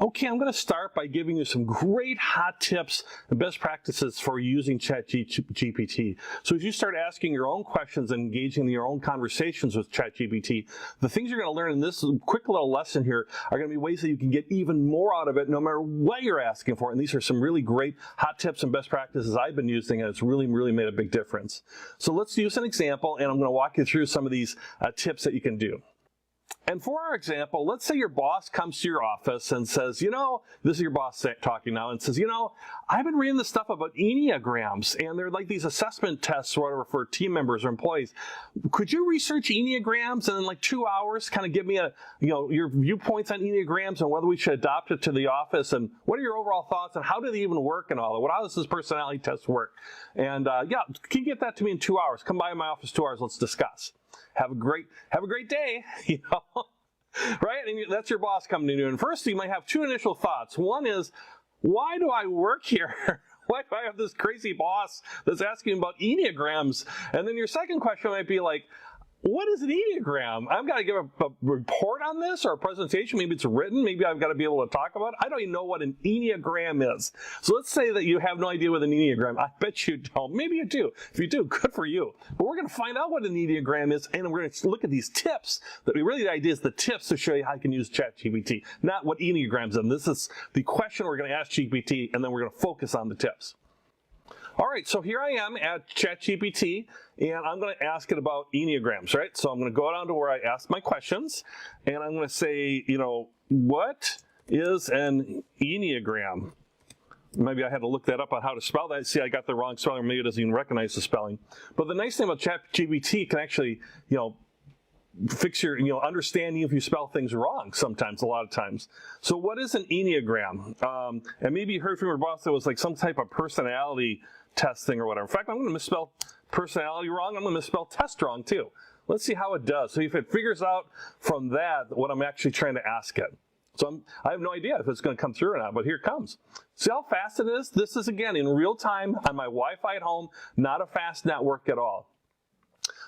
Okay, I'm going to start by giving you some great hot tips and best practices for using ChatGPT. So as you start asking your own questions and engaging in your own conversations with ChatGPT, the things you're going to learn in this quick little lesson here are going to be ways that you can get even more out of it no matter what you're asking for. And these are some really great hot tips and best practices I've been using, and it's really made a big difference. So let's use an example, and I'm going to walk you through some of these tips that you can do. And for our example, let's say your boss comes to your office and says, this is your boss talking now, and says, I've been reading this stuff about Enneagrams, and they're like these assessment tests or whatever for team members or employees. Could you research Enneagrams and in like 2 hours kind of give me your viewpoints on Enneagrams and whether we should adopt it to the office, and what are your overall thoughts and how do they even work and all that? How does this personality test work? And can you get that to me in 2 hours? Come by my office 2 hours, let's discuss. Have a great day, right? And that's your boss coming to you. And first, you might have two initial thoughts. One is, why do I work here? Why do I have this crazy boss that's asking about Enneagrams? And then your second question might be like, what is an Enneagram? I've got to give a report on this or a presentation. Maybe it's written. Maybe I've got to be able to talk about it. I don't even know what an Enneagram is. So let's say that you have no idea what an Enneagram. I bet you don't. Maybe you do. If you do, good for you. But we're going to find out what an Enneagram is, and we're going to look at these tips. Really, the idea is the tips to show you how you can use ChatGPT, not what Enneagrams are. This is the question we're going to ask GPT, and then we're going to focus on the tips. All right, so here I am at ChatGPT, and I'm going to ask it about Enneagrams, right? So I'm going to go down to where I ask my questions, and I'm going to say, what is an Enneagram? Maybe I had to look that up on how to spell that. See, I got the wrong spelling, or maybe it doesn't even recognize the spelling. But the nice thing about ChatGPT can actually, fix your understanding if you spell things wrong sometimes, a lot of times. So what is an Enneagram? And maybe you heard from your boss that it was like some type of personality testing or whatever. In fact, I'm going to misspell personality wrong. I'm going to misspell test wrong too. Let's see how it does. So if it figures out from that what I'm actually trying to ask it. So I have no idea if it's going to come through or not, but here it comes. See how fast it is? This is, again, in real time on my Wi-Fi at home, not a fast network at all.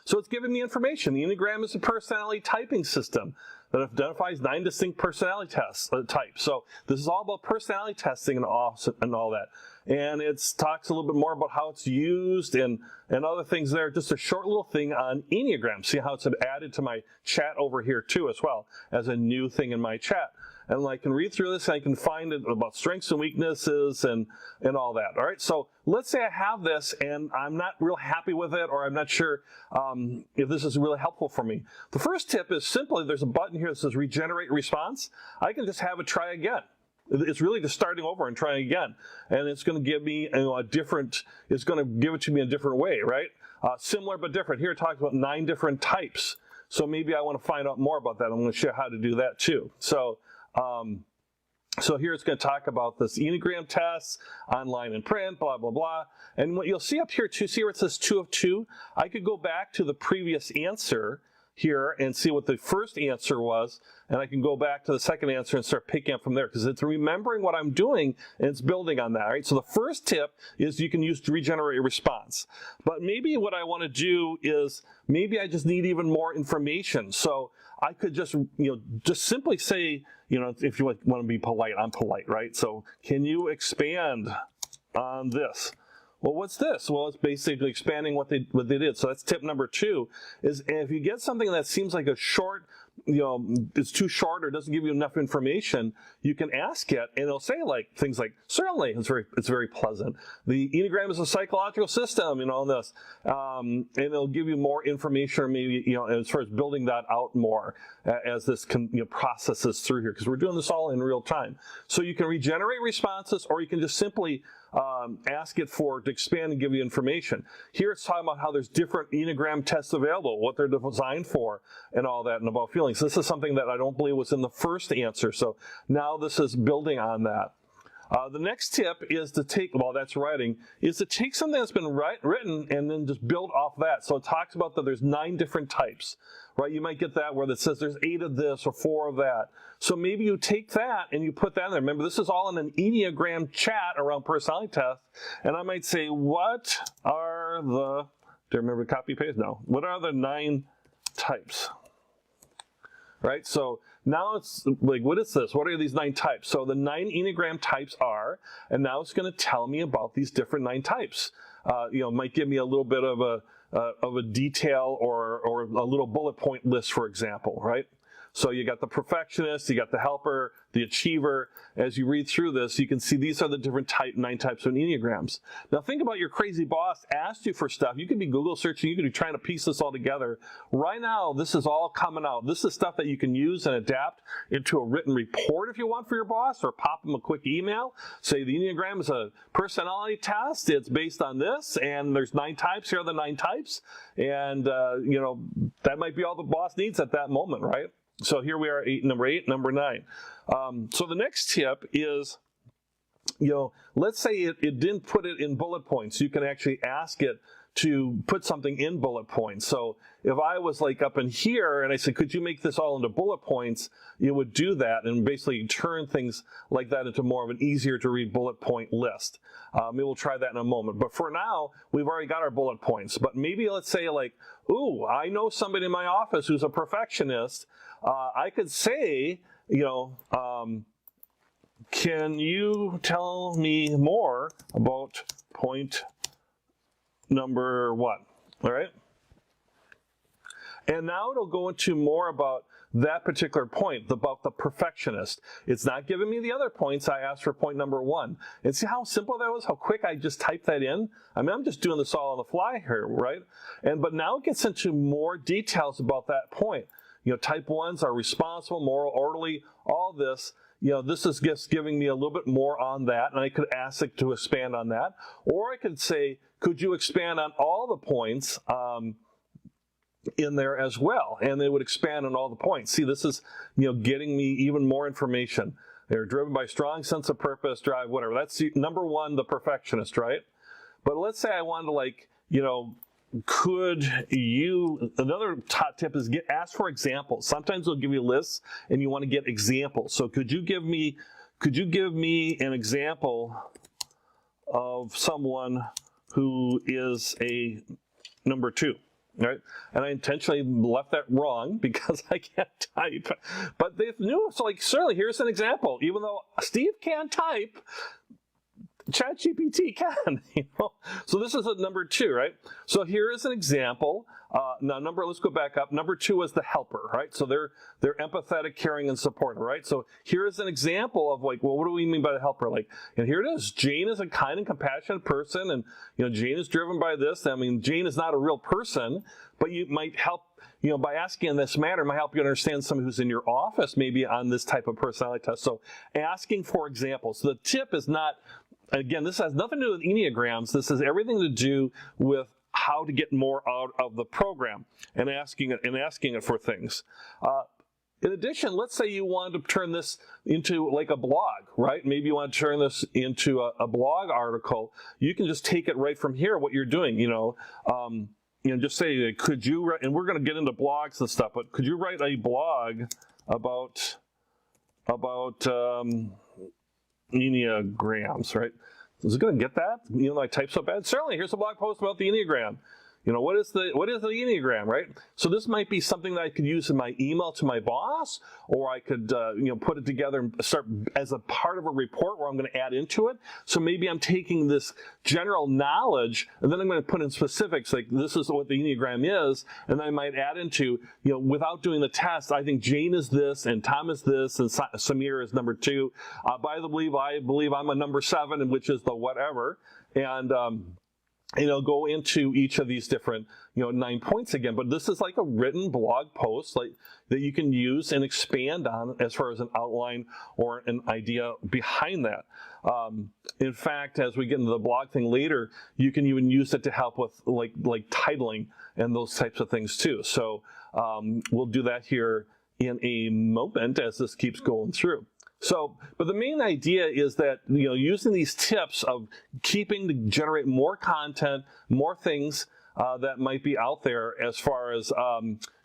So it's giving me information. The Enneagram is a personality typing system that identifies 9 distinct personality types. So this is all about personality testing and all that. And it talks a little bit more about how it's used and other things there. Just a short little thing on Enneagram. See how it's added to my chat over here too as well as a new thing in my chat. And I can read through this and I can find it about strengths and weaknesses and all that. All right, so let's say I have this and I'm not real happy with it, or I'm not sure if this is really helpful for me. The first tip is simply there's a button here that says regenerate response. I can just have it try again. It's really just starting over and trying again. And it's going to give me it's going to give it to me a different way, right? Similar but different. Here it talks about 9 different types. So maybe I want to find out more about that. I'm going to show you how to do that too. So here it's going to talk about this Enneagram tests, online and print, blah, blah, blah. And what you'll see up here too, see where it says 2 of 2? I could go back to the previous answer here and see what the first answer was, and I can go back to the second answer and start picking up from there because it's remembering what I'm doing and it's building on that, right? So the first tip is you can use to regenerate a response. But maybe what I want to do is maybe I just need even more information. So I could just simply say, if you want to be polite, I'm polite, right? So can you expand on this? Well, what's this? Well, it's basically expanding what they did. So that's tip number 2, is if you get something that seems like a short, it's too short or doesn't give you enough information, you can ask it and it'll say things like, certainly, it's very pleasant. The Enneagram is a psychological system, and this. And it'll give you more information, or maybe, as far as building that out more as this processes through here, because we're doing this all in real time. So you can regenerate responses, or you can just simply ask it to expand and give you information. Here it's talking about how there's different Enneagram tests available, what they're designed for, and all that, and about feelings. This is something that I don't believe was in the first answer, so now this is building on that. The next tip is to take, that's writing, is to take something that's been written and then just build off that. So it talks about that there's 9 different types, right? You might get that where it says there's 8 of this or 4 of that. So maybe you take that and you put that in there. Remember, this is all in an Enneagram chat around personality tests. And I might say, what are the, do you remember copy paste? No. What are the 9 types? Right? So now it's like, what is this? What are these 9 types? So the 9 Enneagram types are, and now it's going to tell me about these different 9 types. Might give me a little bit of a detail or a little bullet point list, for example, right? So you got the perfectionist, you got the helper, the achiever. As you read through this, you can see these are the different 9 types of Enneagrams. Now think about your crazy boss asked you for stuff. You could be Google searching, you could be trying to piece this all together. Right now, this is all coming out. This is stuff that you can use and adapt into a written report if you want for your boss, or pop them a quick email. Say the Enneagram is a personality test. It's based on this, and there's 9 types. Here are the 9 types. And, that might be all the boss needs at that moment, right? So here we are, number 8, number 9. So the next tip is, let's say it didn't put it in bullet points. You can actually ask it to put something in bullet points. So if I was like up in here and I said, could you make this all into bullet points, it would do that and basically turn things like that into more of an easier to read bullet point list. Maybe we'll try that in a moment. But for now, we've already got our bullet points. But maybe let's say like, ooh, I know somebody in my office who's a perfectionist. I could say, can you tell me more about point number 1? All right. And now it'll go into more about that particular point, about the perfectionist. It's not giving me the other points. I asked for point number 1. And see how simple that was, how quick I just typed that in? I mean, I'm just doing this all on the fly here, right? But now it gets into more details about that point. Type 1s are responsible, moral, orderly, all this. This is just giving me a little bit more on that, and I could ask it to expand on that. Or I could say, could you expand on all the points in there as well? And they would expand on all the points. See, this is, getting me even more information. They're driven by strong sense of purpose, drive, whatever. That's number 1, the perfectionist, right? But let's say I wanted to could you, another top tip is ask for examples. Sometimes they'll give you lists and you want to get examples. So could you give me an example of someone who is a number 2, right? And I intentionally left that wrong because I can't type. But they knew, so like, certainly here's an example. Even though Steve can't type, ChatGPT can, So this is a number 2, right? So here is an example. Now let's go back up. Number 2 is the helper, right? So they're empathetic, caring, and supportive, right? So here is an example of like, well, what do we mean by the helper? Like, and here it is. Jane is a kind and compassionate person, and Jane is driven by this. I mean, Jane is not a real person, but you might help. By asking in this manner, might help you understand someone who's in your office, maybe on this type of personality test. So asking for examples. So the tip is not, again, this has nothing to do with Enneagrams. This has everything to do with how to get more out of the program and asking it for things. In addition, let's say you want to turn this into like a blog, right? Maybe you want to turn this into a blog article. You can just take it right from here, what you're doing, just say, could you write, and we're going to get into blogs and stuff, but could you write a blog about Enneagrams, right? Is it going to get that? I type so bad. Certainly, here's a blog post about the Enneagram. What is the Enneagram, right? So this might be something that I could use in my email to my boss, or I could, put it together and start as a part of a report where I'm going to add into it. So maybe I'm taking this general knowledge, and then I'm going to put in specifics, like this is what the Enneagram is, and then I might add into, without doing the test, I think Jane is this, and Tom is this, and Samir is number 2. I believe I'm a number 7, which is the whatever, and go into each of these different, 9 points again. But this is like a written blog post that you can use and expand on as far as an outline or an idea behind that. In fact, as we get into the blog thing later, you can even use it to help with like titling and those types of things too. So we'll do that here in a moment as this keeps going through. So, but the main idea is that, using these tips of keeping to generate more content, more things that might be out there as far as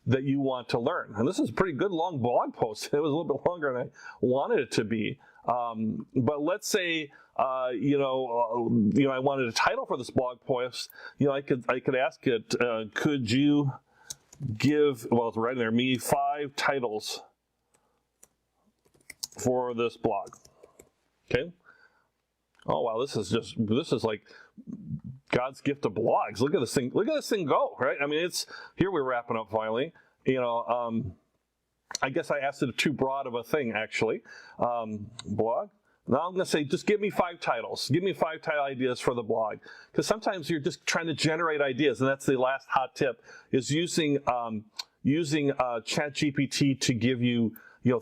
that you want to learn. And this is a pretty good long blog post. It was a little bit longer than I wanted it to be. But let's say, I wanted a title for this blog post. I could ask it, could you give, well, it's right in there, me 5 titles for this blog. Okay. Oh wow, this is like God's gift to blogs. Look at this thing. Look at this thing go, right? I mean, here we're wrapping up finally. I guess I asked it too broad of a thing, actually. Blog. Now I'm going to say, just give me 5 titles. Give me 5 title ideas for the blog. Because sometimes you're just trying to generate ideas, and that's the last hot tip, is using ChatGPT to give you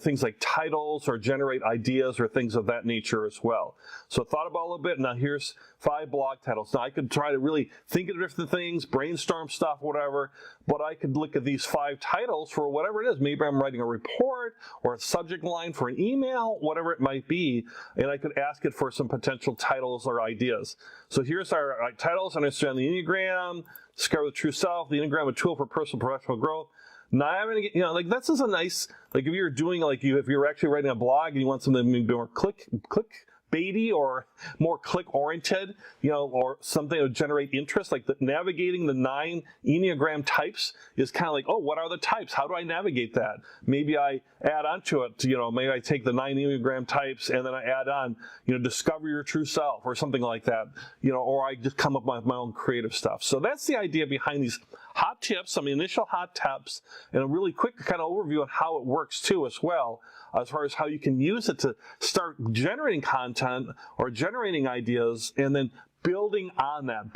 things like titles or generate ideas or things of that nature as well. So thought about it a little bit. Now here's 5 blog titles. Now I could try to really think of different things, brainstorm stuff, whatever, but I could look at these 5 titles for whatever it is. Maybe I'm writing a report or a subject line for an email, whatever it might be, and I could ask it for some potential titles or ideas. So here's our titles: Understand the Enneagram, Discover the True Self, the Enneagram, a tool for personal and professional growth. Now I'm gonna get, like this is a nice, like if you're doing if you're actually writing a blog and you want something maybe more clickbaity or more click oriented, or something to generate interest, like navigating the 9 Enneagram types is kind of like, oh, what are the types? How do I navigate that? Maybe I add on to it, maybe I take the 9 Enneagram types and then I add on, discover your true self or something like that, or I just come up with my own creative stuff. So that's the idea behind these hot tips, some initial hot tips, and a really quick kind of overview on how it works too as well, as far as how you can use it to start generating content or generating ideas, and then building on that,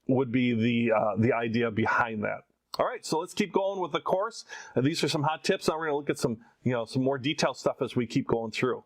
would be the idea behind that. All right, so let's keep going with the course. These are some hot tips. Now we're going to look at some more detailed stuff as we keep going through.